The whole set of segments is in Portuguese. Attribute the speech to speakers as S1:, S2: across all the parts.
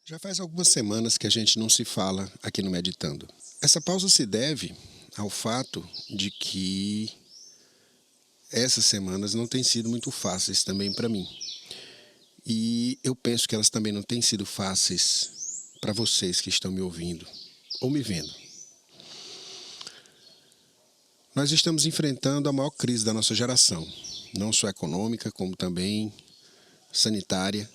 S1: Já faz algumas semanas que a gente não se fala aqui no Meditando. Essa pausa se deve ao fato de que essas semanas não têm sido muito fáceis também para mim. E eu penso que elas também não têm sido fáceis para vocês que estão me ouvindo ou me vendo. Nós estamos enfrentando a maior crise da nossa geração, não só econômica, como também sanitária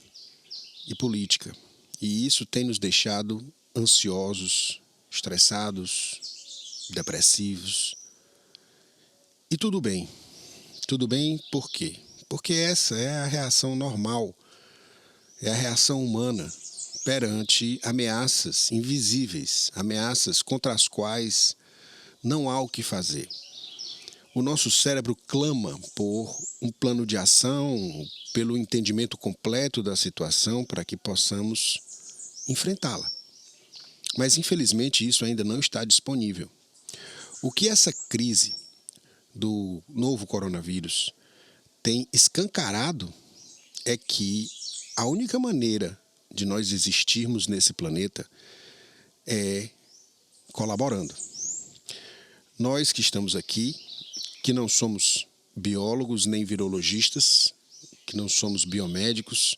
S1: e política. E isso tem nos deixado ansiosos, estressados, depressivos. E tudo bem. Tudo bem por quê? Porque essa é a reação normal, é a reação humana perante ameaças invisíveis, ameaças contra as quais não há o que fazer. O nosso cérebro clama por um plano de ação, pelo entendimento completo da situação para que possamos enfrentá-la. Mas, infelizmente, isso ainda não está disponível. O que essa crise do novo coronavírus tem escancarado é que a única maneira de nós existirmos nesse planeta é colaborando. Nós que estamos aqui, que não somos biólogos nem virologistas, que não somos biomédicos,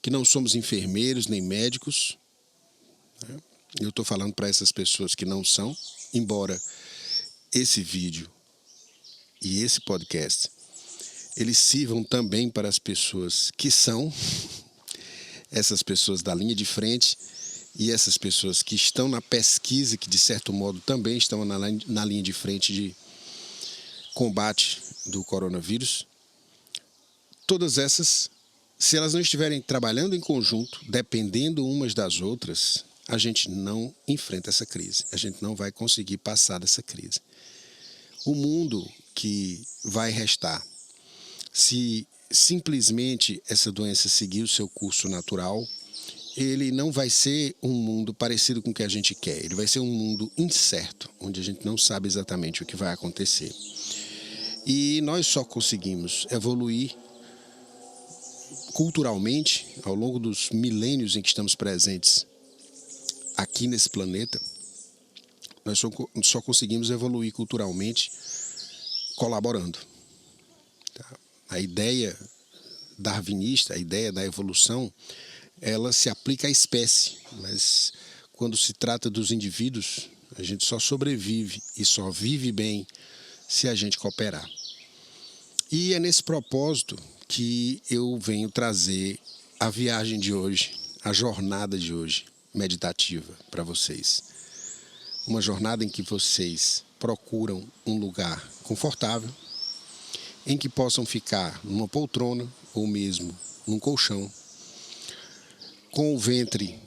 S1: que não somos enfermeiros nem médicos, eu estou falando para essas pessoas que não são, embora esse vídeo e esse podcast, eles sirvam também para as pessoas que são, essas pessoas da linha de frente e essas pessoas que estão na pesquisa, que de certo modo também estão na linha de frente de combate do coronavírus. Todas essas, se elas não estiverem trabalhando em conjunto, dependendo umas das outras, a gente não enfrenta essa crise, a gente não vai conseguir passar dessa crise. O mundo que vai restar, se simplesmente essa doença seguir o seu curso natural, ele não vai ser um mundo parecido com o que a gente quer. Ele vai ser um mundo incerto, onde a gente não sabe exatamente o que vai acontecer. E nós só conseguimos evoluir culturalmente, ao longo dos milênios em que estamos presentes aqui nesse planeta, nós só conseguimos evoluir culturalmente colaborando. A ideia darwinista, a ideia da evolução, ela se aplica à espécie, mas quando se trata dos indivíduos, a gente só sobrevive e só vive bem se a gente cooperar. E é nesse propósito que eu venho trazer a viagem de hoje, a jornada de hoje, meditativa para vocês. Uma jornada em que vocês procuram um lugar confortável, em que possam ficar numa poltrona ou mesmo num colchão, com o ventre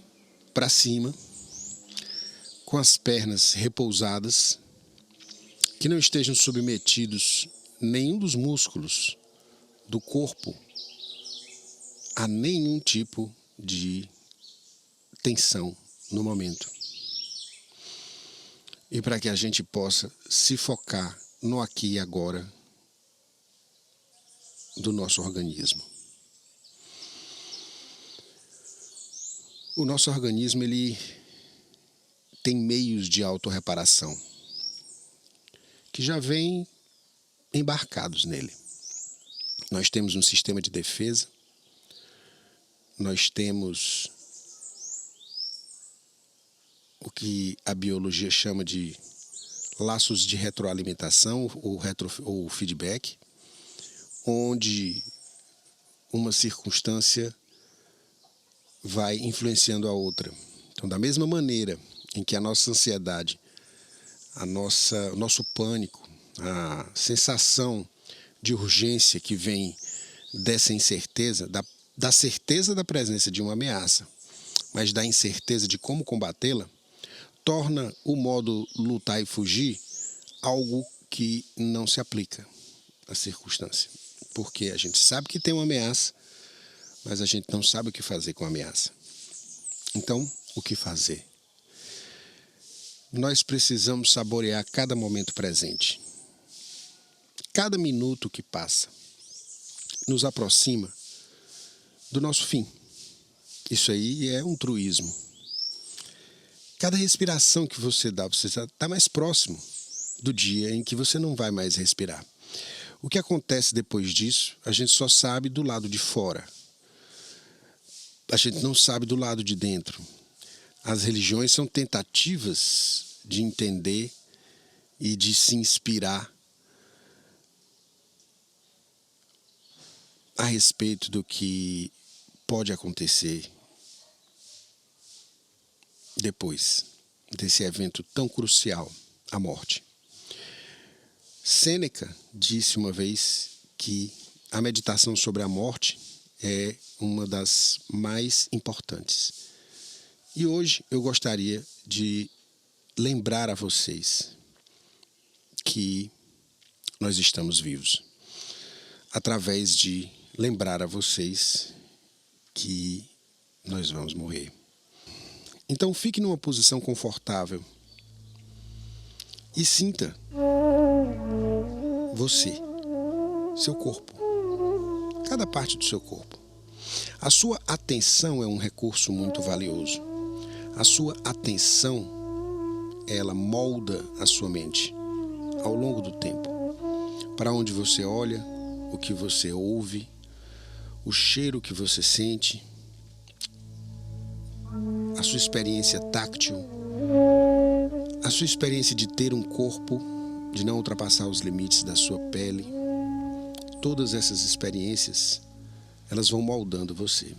S1: para cima, com as pernas repousadas, que não estejam submetidos nenhum dos músculos do corpo a nenhum tipo de tensão no momento. E para que a gente possa se focar no aqui e agora do nosso organismo. O nosso organismo, ele tem meios de autorreparação que já vêm embarcados nele. Nós temos um sistema de defesa, nós temos o que a biologia chama de laços de retroalimentação ou feedback, onde uma circunstância vai influenciando a outra. Então, da mesma maneira em que a nossa ansiedade, o nosso pânico, a sensação de urgência que vem dessa incerteza, da certeza da presença de uma ameaça, mas da incerteza de como combatê-la, torna o modo lutar e fugir algo que não se aplica à circunstância. Porque a gente sabe que tem uma ameaça, mas a gente não sabe o que fazer com a ameaça. Então, o que fazer? Nós precisamos saborear cada momento presente. Cada minuto que passa nos aproxima do nosso fim. Isso aí é um truísmo. Cada respiração que você dá, você está mais próximo do dia em que você não vai mais respirar. O que acontece depois disso, a gente só sabe do lado de fora. A gente não sabe do lado de dentro. As religiões são tentativas de entender e de se inspirar a respeito do que pode acontecer depois desse evento tão crucial, a morte. Sêneca disse uma vez que a meditação sobre a morte é uma das mais importantes. E hoje eu gostaria de lembrar a vocês que nós estamos vivos, através de lembrar a vocês que nós vamos morrer. Então fique numa posição confortável e sinta você, seu corpo, cada parte do seu corpo. A sua atenção é um recurso muito valioso. A sua atenção, ela molda a sua mente ao longo do tempo. Para onde você olha, o que você ouve, o cheiro que você sente, a sua experiência táctil, a sua experiência de ter um corpo, de não ultrapassar os limites da sua pele. Todas essas experiências, elas vão moldando você.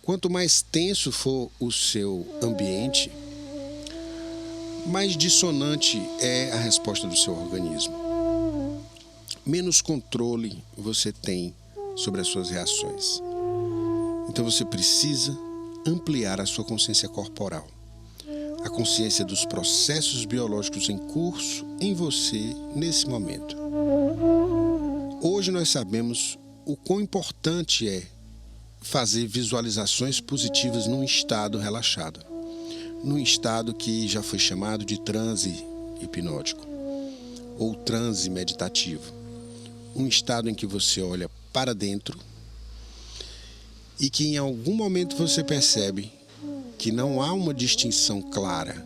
S1: Quanto mais tenso for o seu ambiente, mais dissonante é a resposta do seu organismo. Menos controle você tem sobre as suas reações. Então você precisa ampliar a sua consciência corporal, a consciência dos processos biológicos em curso em você nesse momento. Hoje nós sabemos o quão importante é fazer visualizações positivas num estado relaxado, num estado que já foi chamado de transe hipnótico ou transe meditativo. Um estado em que você olha para dentro e que em algum momento você percebe que não há uma distinção clara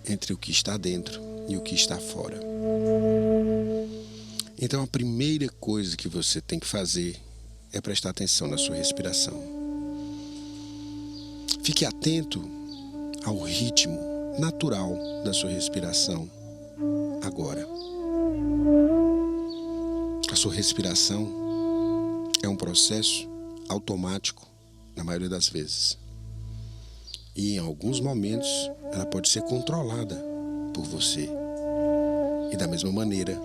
S1: entre o que está dentro e o que está fora. Então a primeira coisa que você tem que fazer é prestar atenção na sua respiração. Fique atento ao ritmo natural da sua respiração agora. A sua respiração é um processo automático na maioria das vezes. E em alguns momentos ela pode ser controlada por você. E da mesma maneira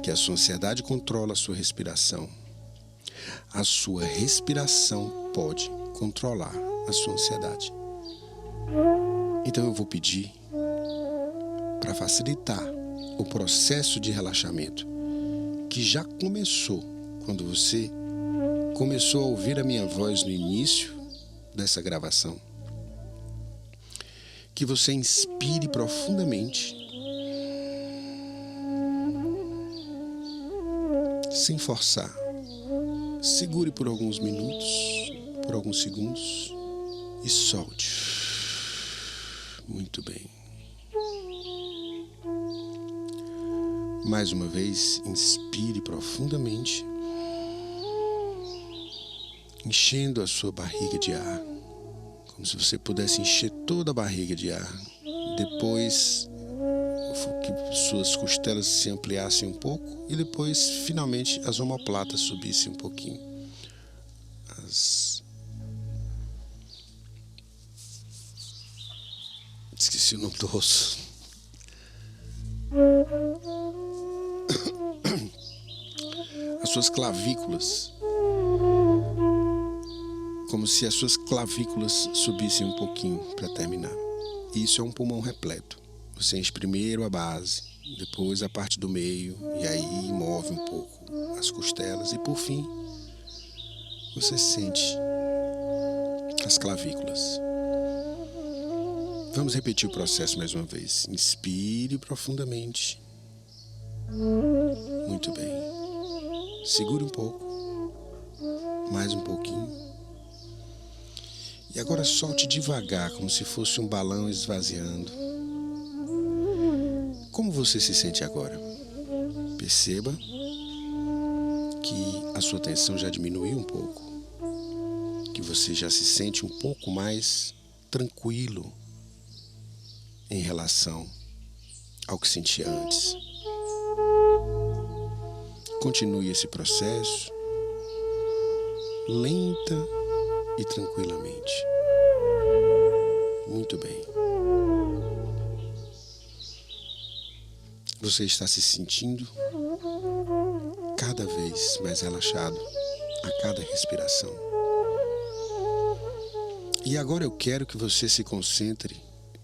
S1: que a sua ansiedade controla a sua respiração pode controlar a sua ansiedade. Então eu vou pedir para facilitar o processo de relaxamento que já começou quando você começou a ouvir a minha voz no início dessa gravação, que você inspire profundamente, sem forçar. Segure por alguns minutos, por alguns segundos e solte. Muito bem. Mais uma vez, inspire profundamente, enchendo a sua barriga de ar, como se você pudesse encher toda a barriga de ar. Depois, que suas costelas se ampliassem um pouco e depois, finalmente, as omoplatas subissem um pouquinho. Esqueci o nome do osso. As suas clavículas, como se as suas clavículas subissem um pouquinho para terminar. Isso é um pulmão repleto. Você enche primeiro a base, depois a parte do meio, e aí move um pouco as costelas e por fim você sente as clavículas. Vamos repetir o processo mais uma vez. Inspire profundamente. Muito bem. Segure um pouco. Mais um pouquinho. E agora solte devagar, como se fosse um balão esvaziando. Como você se sente agora? Perceba que a sua tensão já diminuiu um pouco, que você já se sente um pouco mais tranquilo em relação ao que sentia antes. Continue esse processo lenta e tranquilamente. Muito bem. Você está se sentindo cada vez mais relaxado a cada respiração. E agora eu quero que você se concentre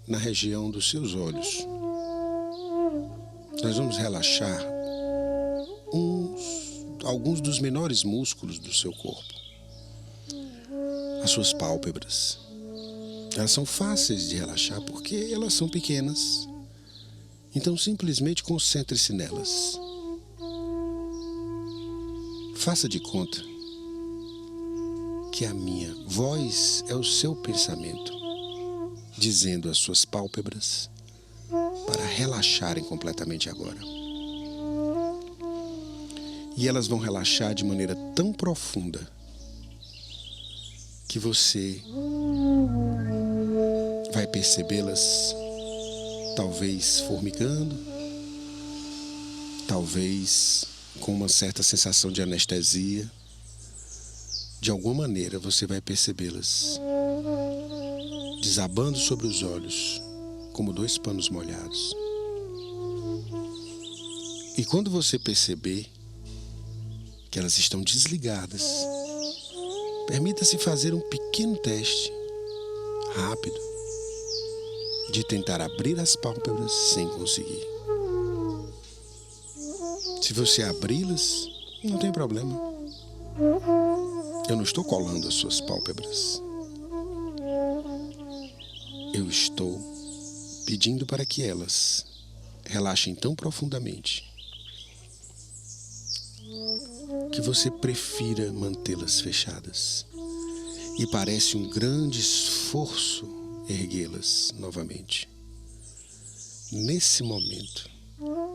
S1: na região dos seus olhos. Nós vamos relaxar alguns dos menores músculos do seu corpo. As suas pálpebras. Elas são fáceis de relaxar porque elas são pequenas. Então simplesmente concentre-se nelas. Faça de conta que a minha voz é o seu pensamento, dizendo às suas pálpebras para relaxarem completamente agora. E elas vão relaxar de maneira tão profunda que você vai percebê-las talvez formigando, talvez com uma certa sensação de anestesia. De alguma maneira você vai percebê-las desabando sobre os olhos como dois panos molhados. E quando você perceber que elas estão desligadas, permita-se fazer um pequeno teste rápido de tentar abrir as pálpebras sem conseguir. Se você abri-las, não tem problema. Eu não estou colando as suas pálpebras. Eu estou pedindo para que elas relaxem tão profundamente que você prefira mantê-las fechadas. E parece um grande esforço erguê-las novamente. Nesse momento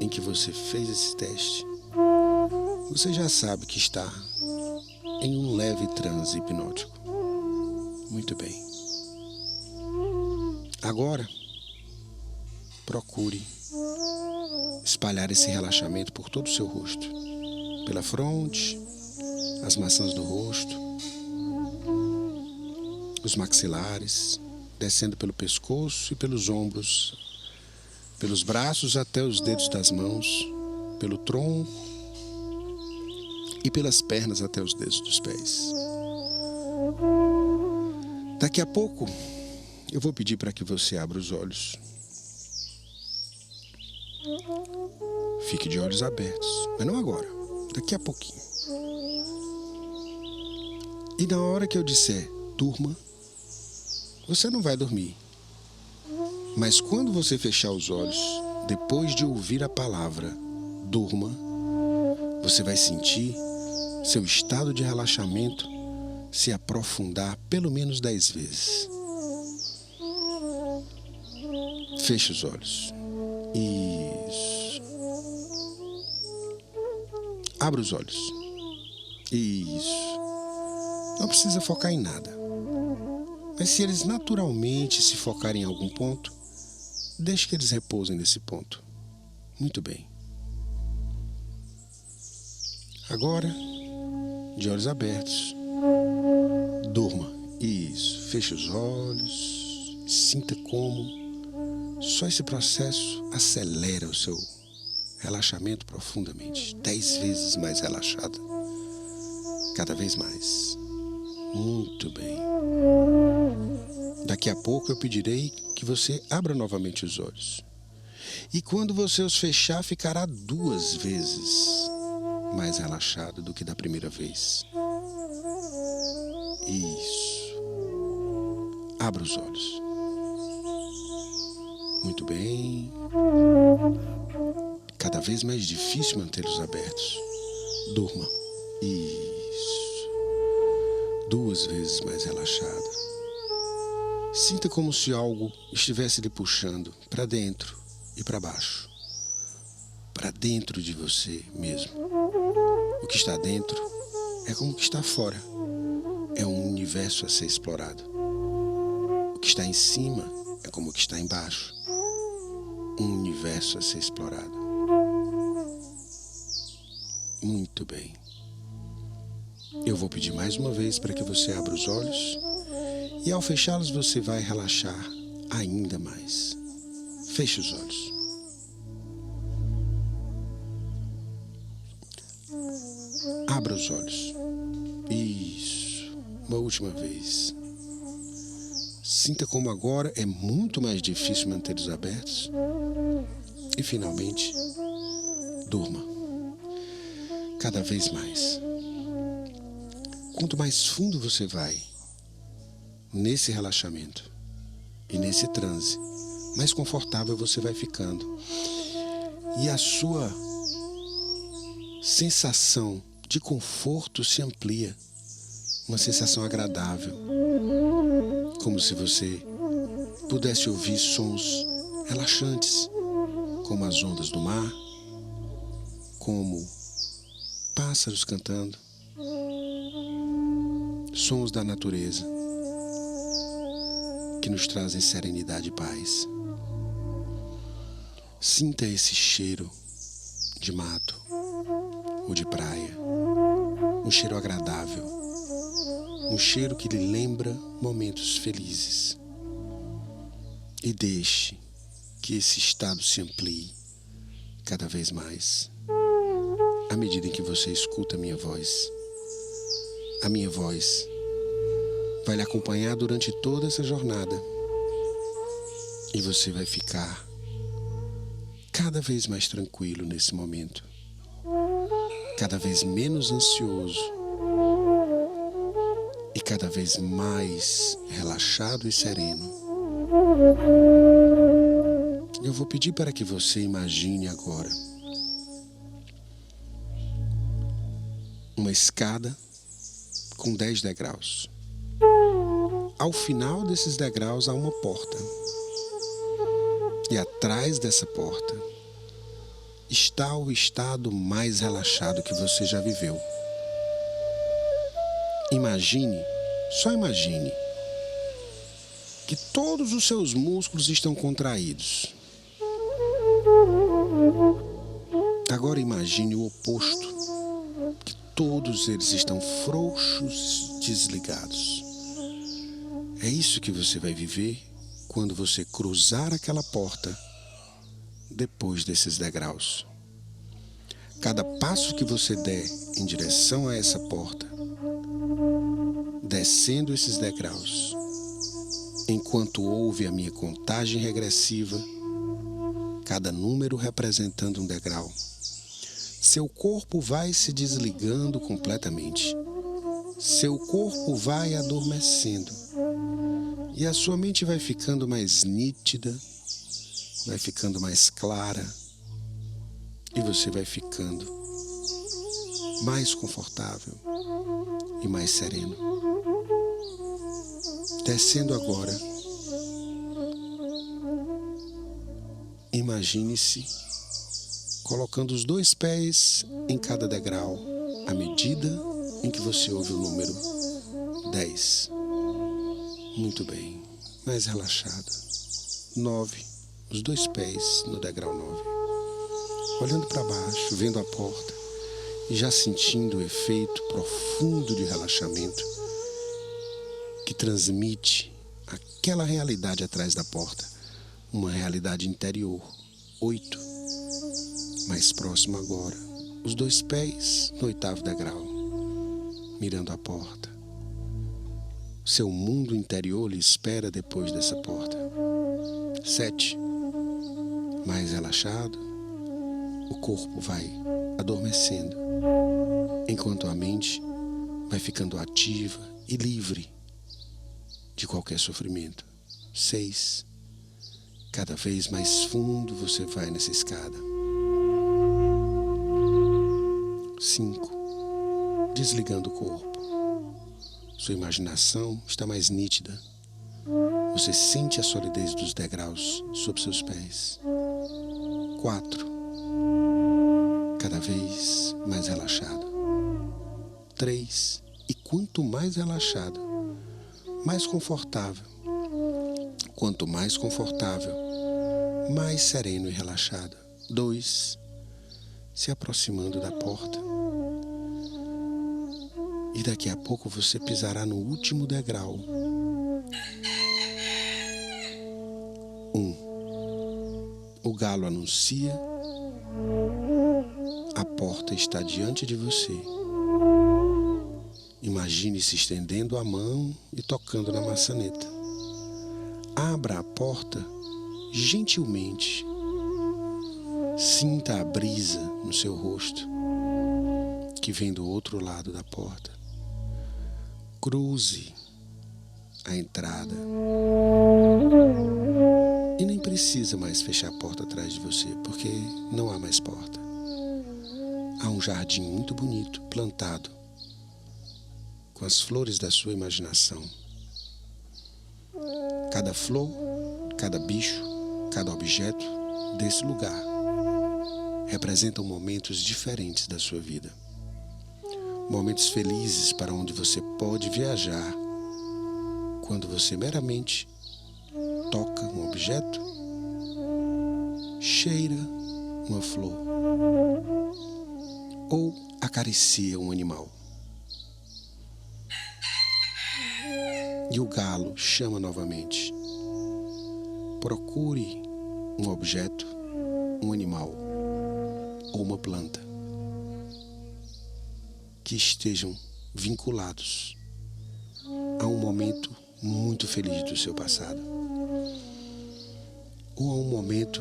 S1: em que você fez esse teste, você já sabe que está em um leve transe hipnótico. Muito bem. Agora, procure espalhar esse relaxamento por todo o seu rosto. Pela fronte, as maçãs do rosto, os maxilares, descendo pelo pescoço e pelos ombros, pelos braços até os dedos das mãos, pelo tronco e pelas pernas até os dedos dos pés. Daqui a pouco, eu vou pedir para que você abra os olhos. Fique de olhos abertos, mas não agora, daqui a pouquinho. E na hora que eu disser durma, você não vai dormir. Mas quando você fechar os olhos, depois de ouvir a palavra durma, você vai sentir seu estado de relaxamento se aprofundar pelo menos 10 vezes. Feche os olhos. Isso. Abra os olhos. Isso. Não precisa focar em nada. Mas se eles naturalmente se focarem em algum ponto, deixe que eles repousem nesse ponto. Muito bem. Agora, de olhos abertos, durma. Isso. Feche os olhos. Sinta como só esse processo acelera o seu relaxamento profundamente. 10 vezes mais relaxado. Cada vez mais. Muito bem. Daqui a pouco eu pedirei que você abra novamente os olhos. E quando você os fechar, ficará 2 vezes mais relaxado do que da primeira vez. Isso. Abra os olhos. Muito bem. Cada vez mais difícil mantê-los abertos. Durma. Isso. 2 vezes mais relaxado. Sinta como se algo estivesse lhe puxando para dentro e para baixo, para dentro de você mesmo. O que está dentro é como o que está fora. É um universo a ser explorado. O que está em cima é como o que está embaixo. Um universo a ser explorado. Muito bem. Eu vou pedir mais uma vez para que você abra os olhos e ao fechá-los você vai relaxar ainda mais. Feche os olhos. Abra os olhos. Isso. Uma última vez. Sinta como agora é muito mais difícil mantê-los abertos. E finalmente, durma. Cada vez mais. Quanto mais fundo você vai nesse relaxamento e nesse transe, mais confortável você vai ficando. E a sua sensação de conforto se amplia. Uma sensação agradável. Como se você pudesse ouvir sons relaxantes, como as ondas do mar, como pássaros cantando, sons da natureza que nos trazem serenidade e paz. Sinta esse cheiro de mato ou de praia, um cheiro agradável, um cheiro que lhe lembra momentos felizes. E deixe que esse estado se amplie cada vez mais, à medida em que você escuta a minha voz. A minha voz vai lhe acompanhar durante toda essa jornada. E você vai ficar cada vez mais tranquilo nesse momento. Cada vez menos ansioso. E cada vez mais relaxado e sereno. Eu vou pedir para que você imagine agora uma escada com 10 degraus. Ao final desses degraus há uma porta. E atrás dessa porta está o estado mais relaxado que você já viveu. Imagine, só imagine, que todos os seus músculos estão contraídos. Agora imagine o oposto, que todos eles estão frouxos, desligados. É isso que você vai viver quando você cruzar aquela porta depois desses degraus. Cada passo que você der em direção a essa porta, descendo esses degraus, enquanto ouve a minha contagem regressiva, cada número representando um degrau, seu corpo vai se desligando completamente. Seu corpo vai adormecendo. E a sua mente vai ficando mais nítida, vai ficando mais clara. E você vai ficando mais confortável e mais sereno. Descendo agora, imagine-se colocando os 2 pés em cada degrau, à medida em que você ouve o número 10. Muito bem, mais relaxado. 9, os 2 pés no degrau 9. Olhando para baixo, vendo a porta e já sentindo o efeito profundo de relaxamento que transmite aquela realidade atrás da porta, uma realidade interior. 8, mais próximo agora, os 2 pés no 8º degrau, mirando a porta. Seu mundo interior lhe espera depois dessa porta. 7, mais relaxado, o corpo vai adormecendo, enquanto a mente vai ficando ativa e livre de qualquer sofrimento. 6, cada vez mais fundo você vai nessa escada. 5, desligando o corpo. Sua imaginação está mais nítida. Você sente a solidez dos degraus sob seus pés. 4. Cada vez mais relaxado. 3. E quanto mais relaxado, mais confortável. Quanto mais confortável, mais sereno e relaxado. 2. Se aproximando da porta. E daqui a pouco você pisará no último degrau. 1. O galo anuncia. A porta está diante de você. Imagine se estendendo a mão e tocando na maçaneta. Abra a porta gentilmente. Sinta a brisa no seu rosto, que vem do outro lado da porta. Cruze a entrada. E nem precisa mais fechar a porta atrás de você, porque não há mais porta. Há um jardim muito bonito, plantado, com as flores da sua imaginação. Cada flor, cada bicho, cada objeto desse lugar representam momentos diferentes da sua vida. Momentos felizes para onde você pode viajar quando você meramente toca um objeto, cheira uma flor ou acaricia um animal. E o galo chama novamente. Procure um objeto, um animal ou uma planta que estejam vinculados a um momento muito feliz do seu passado ou a um momento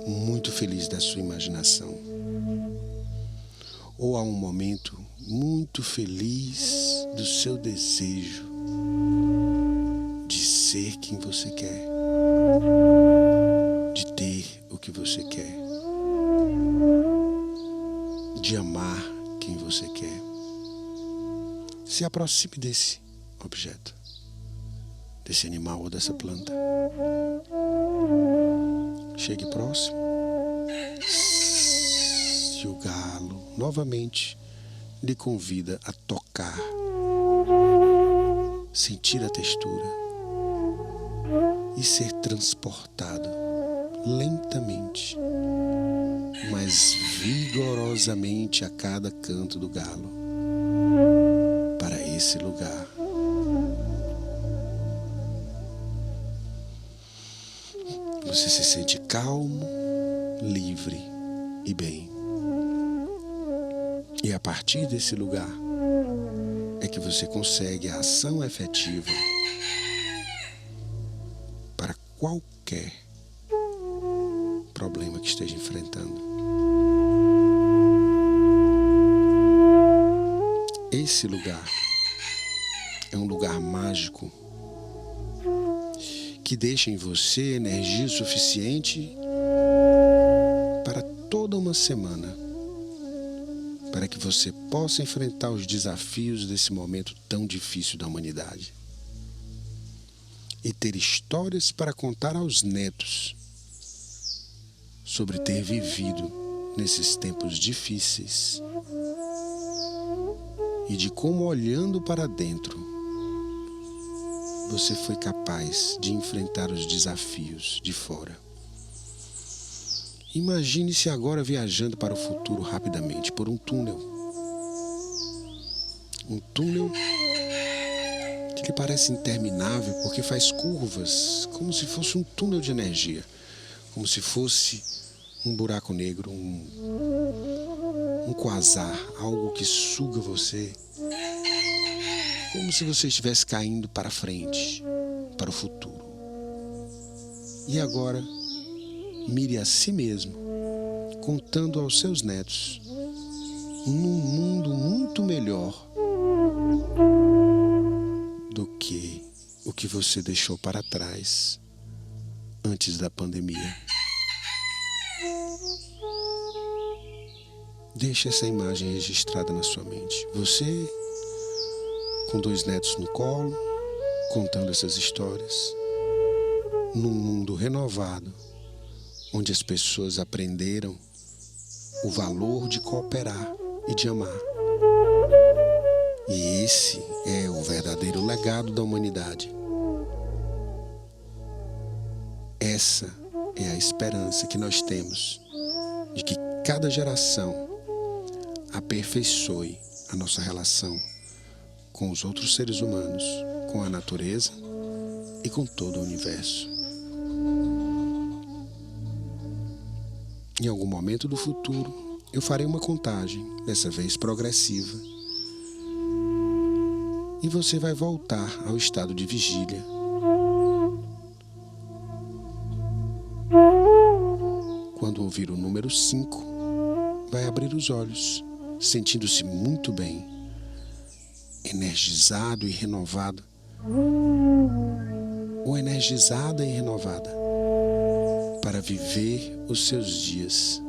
S1: muito feliz da sua imaginação ou a um momento muito feliz do seu desejo de ser quem você quer, de ter o que você quer, de amar quem você quer. Se aproxime desse objeto, desse animal ou dessa planta. Chegue próximo. E o galo novamente lhe convida a tocar, sentir a textura e ser transportado lentamente, mas vigorosamente a cada canto do galo para esse lugar. Você se sente calmo, livre e bem. E a partir desse lugar é que você consegue a ação efetiva para qualquer problema que esteja enfrentando. Esse lugar é um lugar mágico que deixa em você energia suficiente para toda uma semana, para que você possa enfrentar os desafios desse momento tão difícil da humanidade e ter histórias para contar aos netos sobre ter vivido nesses tempos difíceis e de como, olhando para dentro, você foi capaz de enfrentar os desafios de fora. Imagine-se agora viajando para o futuro rapidamente por um túnel. Um túnel que lhe parece interminável porque faz curvas, como se fosse um túnel de energia, como se fosse um buraco negro, um quasar, algo que suga você, como se você estivesse caindo para frente, para o futuro. E agora, mire a si mesmo, contando aos seus netos, num mundo muito melhor do que o que você deixou para trás antes da pandemia. Deixe essa imagem registrada na sua mente. Você, com 2 netos no colo, contando essas histórias, num mundo renovado, onde as pessoas aprenderam o valor de cooperar e de amar. E esse é o verdadeiro legado da humanidade. Essa é a esperança que nós temos de que cada geração aperfeiçoe a nossa relação com os outros seres humanos, com a natureza e com todo o universo. Em algum momento do futuro, eu farei uma contagem, dessa vez progressiva, e você vai voltar ao estado de vigília. Quando ouvir o número 5, vai abrir os olhos, sentindo-se muito bem, energizado e renovado, ou energizada e renovada, para viver os seus dias,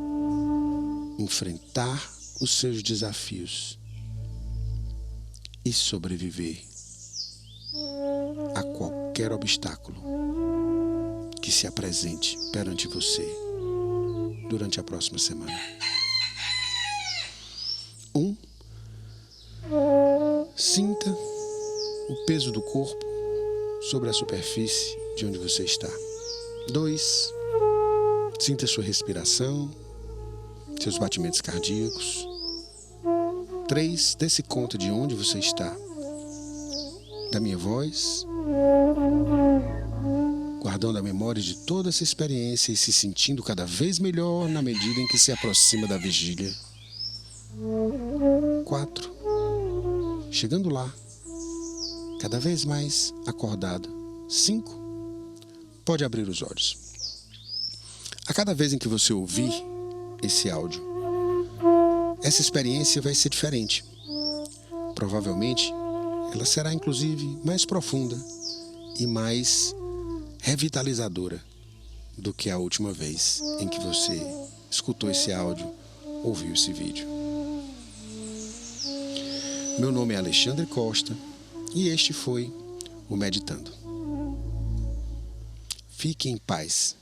S1: enfrentar os seus desafios e sobreviver a qualquer obstáculo que se apresente perante você durante a próxima semana. 1. Sinta o peso do corpo sobre a superfície de onde você está. 2. Sinta sua respiração, seus batimentos cardíacos. 3. Dê-se conta de onde você está, da minha voz, guardando a memória de toda essa experiência e se sentindo cada vez melhor na medida em que se aproxima da vigília. 4. Chegando lá, cada vez mais acordado. 5. Pode abrir os olhos. A cada vez em que você ouvir esse áudio, essa experiência vai ser diferente. Provavelmente, ela será inclusive mais profunda e mais revitalizadora do que a última vez em que você escutou esse áudio, ouviu esse vídeo. Meu nome é Alexandre Costa e este foi o Meditando. Fique em paz.